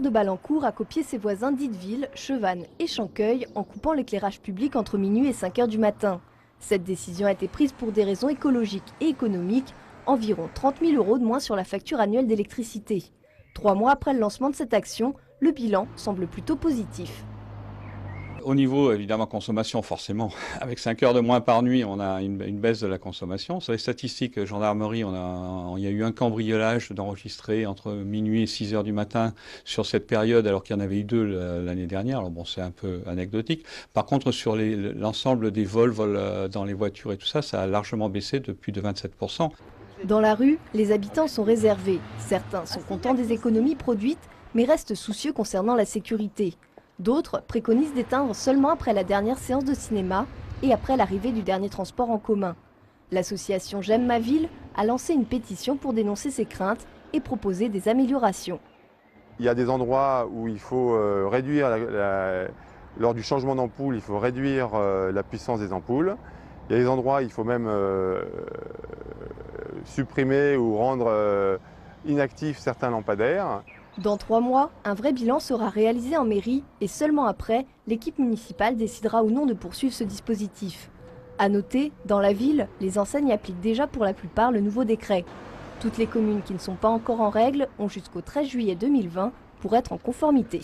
de Balancourt a copié ses voisins d'Itteville, Chevannes et Chanqueuil en coupant l'éclairage public entre minuit et 5 h du matin. Cette décision a été prise pour des raisons écologiques et économiques, environ 30 000 € de moins sur la facture annuelle d'électricité. 3 mois après le lancement de cette action, le bilan semble plutôt positif. Au niveau, évidemment, consommation, forcément, avec 5 heures de moins par nuit, on a une baisse de la consommation. Sur les statistiques gendarmerie, il y a eu un cambriolage d'enregistré entre minuit et 6 heures du matin sur cette période, alors qu'il y en avait eu 2 l'année dernière. Alors bon, c'est un peu anecdotique. Par contre, sur l'ensemble des vols dans les voitures et tout ça, ça a largement baissé de plus de 27%. Dans la rue, les habitants sont réservés. Certains sont contents des économies produites, mais restent soucieux concernant la sécurité. D'autres préconisent d'éteindre seulement après la dernière séance de cinéma et après l'arrivée du dernier transport en commun. L'association J'aime ma ville a lancé une pétition pour dénoncer ces craintes et proposer des améliorations. Il y a des endroits où il faut réduire, lors du changement d'ampoule, il faut réduire la puissance des ampoules. Il y a des endroits où il faut même supprimer ou rendre inactifs certains lampadaires. Dans 3 mois, un vrai bilan sera réalisé en mairie et seulement après, l'équipe municipale décidera ou non de poursuivre ce dispositif. À noter, dans la ville, les enseignes appliquent déjà pour la plupart le nouveau décret. Toutes les communes qui ne sont pas encore en règle ont jusqu'au 13 juillet 2020 pour être en conformité.